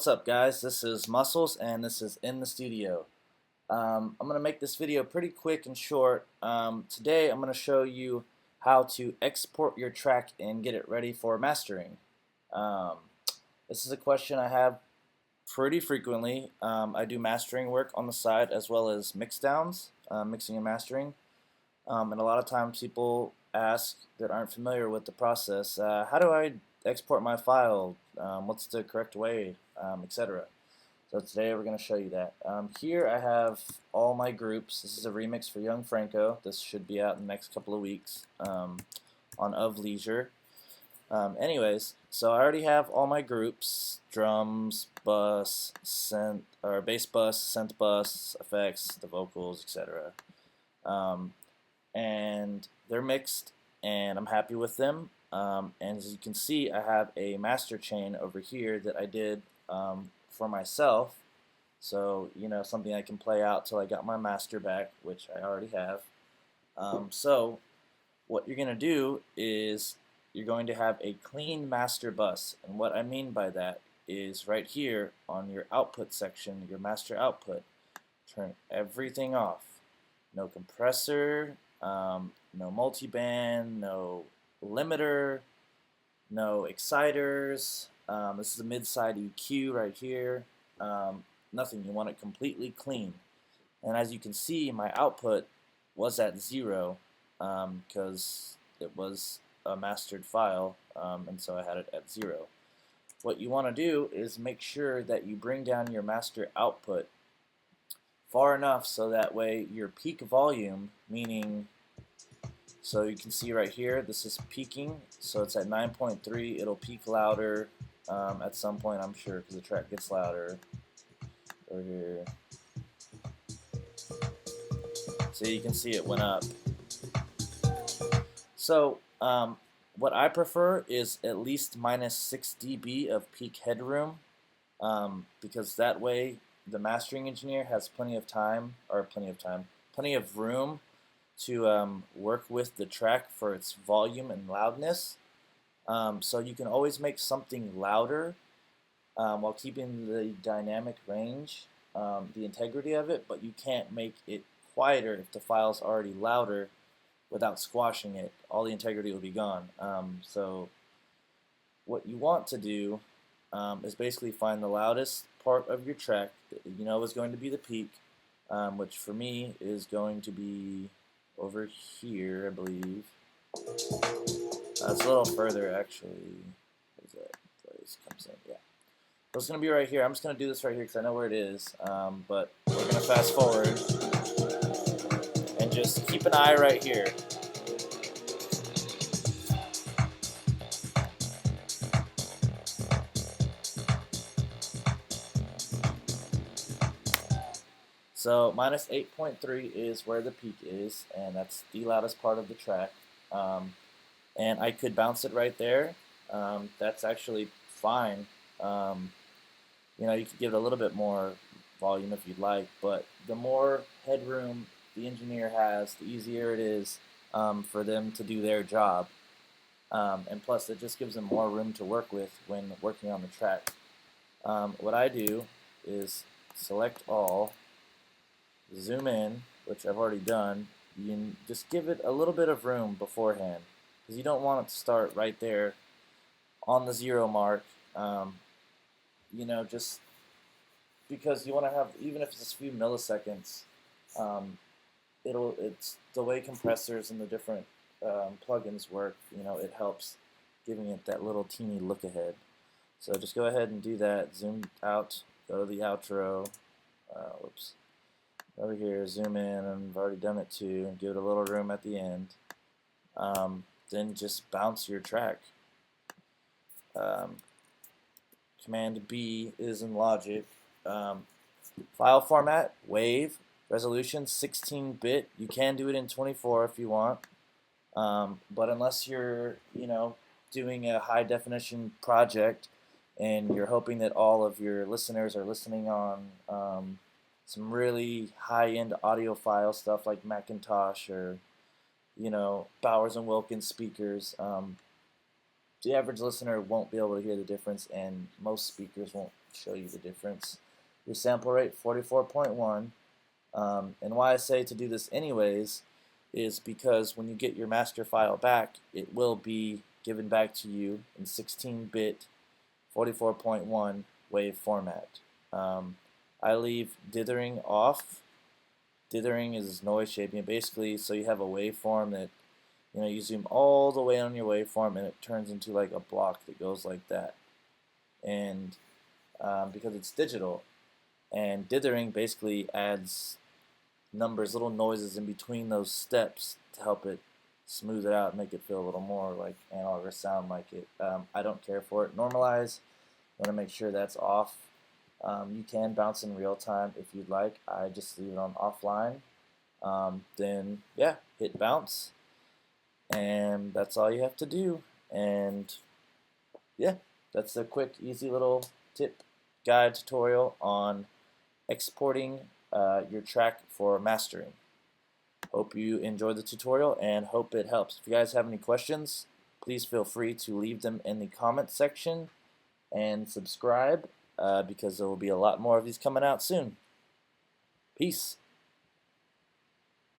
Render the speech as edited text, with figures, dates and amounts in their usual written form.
What's up, guys? This is Muscles and this is In the Studio. I'm going to make this video pretty quick and short. Today I'm going to show you how to export your track and get it ready for mastering. Um, this is a question I have pretty frequently. I do mastering work on the side as well as mixdowns, mixing and mastering. And a lot of times people ask that aren't familiar with the process, how do I export my file? What's the correct way, etc. So today we're going to show you that. Here I have all my groups. This is a remix for Young Franco. This should be out in the next couple of weeks on Of Leisure. Anyways, so I already have all my groups: drums, bus, synth, or bass bus, synth bus, effects, the vocals, etc. And they're mixed, and I'm happy with them. And as you can see, I have a master chain over here that I did for myself. So, something I can play out till I got my master back, which I already have. So what you're going to do is you're going to have a clean master bus. And what I mean by that is right here on your output section, your master output, turn everything off. No compressor, no multiband, no limiter, no exciters. This is a mid-side EQ right here. Nothing. You want it completely clean. And as you can see, my output was at 0 because it was a mastered file, and so I had it at 0. What you want to do is make sure that you bring down your master output far enough so that way your peak volume, meaning, so you can see right here, this is peaking, so it's at 9.3. It'll peak louder at some point, I'm sure, because the track gets louder. Over here, so you can see it went up. So what I prefer is at least minus 6 dB of peak headroom, because that way the mastering engineer has plenty of room to work with the track for its volume and loudness. So you can always make something louder while keeping the dynamic range, the integrity of it, but you can't make it quieter if the file's already louder without squashing it. All the integrity will be gone. So what you want to do is basically find the loudest part of your track that you know is going to be the peak, which for me is going to be over here, I believe. It's a little further, actually. Where's that place comes in? Yeah. So it's going to be right here. I'm just going to do this right here because I know where it is, but we're going to fast forward and just keep an eye right here. So minus 8.3 is where the peak is, and that's the loudest part of the track. And I could bounce it right there. That's actually fine. You could give it a little bit more volume if you'd like, but the more headroom the engineer has, the easier it is for them to do their job. And plus, it just gives them more room to work with when working on the track. What I do is select all, zoom in, which I've already done. You can just give it a little bit of room beforehand, because you don't want it to start right there on the 0 mark. Just because you want to have, even if it's just a few milliseconds, it's the way compressors and the different plugins work. It helps giving it that little teeny look ahead. So just go ahead and do that. Zoom out. Go to the outro. Whoops. Over here, zoom in, and I've already done it too, and give it a little room at the end. Then just bounce your track. Command B is in Logic. File format, WAV, resolution 16-bit. You can do it in 24 if you want, but unless you're, doing a high definition project and you're hoping that all of your listeners are listening on some really high-end audiophile stuff like Macintosh or, Bowers and Wilkins speakers, the average listener won't be able to hear the difference, and most speakers won't show you the difference. Your sample rate 44.1, and why I say to do this anyways is because when you get your master file back, it will be given back to you in 16-bit 44.1 wave format. I leave dithering off. Dithering is noise shaping, basically, so you have a waveform that, you zoom all the way on your waveform and it turns into like a block that goes like that. And because it's digital, and dithering basically adds numbers, little noises in between those steps to help it smooth it out and make it feel a little more like analog or sound like it. I don't care for it. Normalize. I want to make sure that's off. You can bounce in real time if you'd like. I just leave it on offline. Then yeah, hit bounce, and that's all you have to do. And yeah, that's a quick, easy little tip guide tutorial on exporting your track for mastering. Hope you enjoyed the tutorial and hope it helps. If you guys have any questions, please feel free to leave them in the comment section and subscribe because there will be a lot more of these coming out soon. Peace.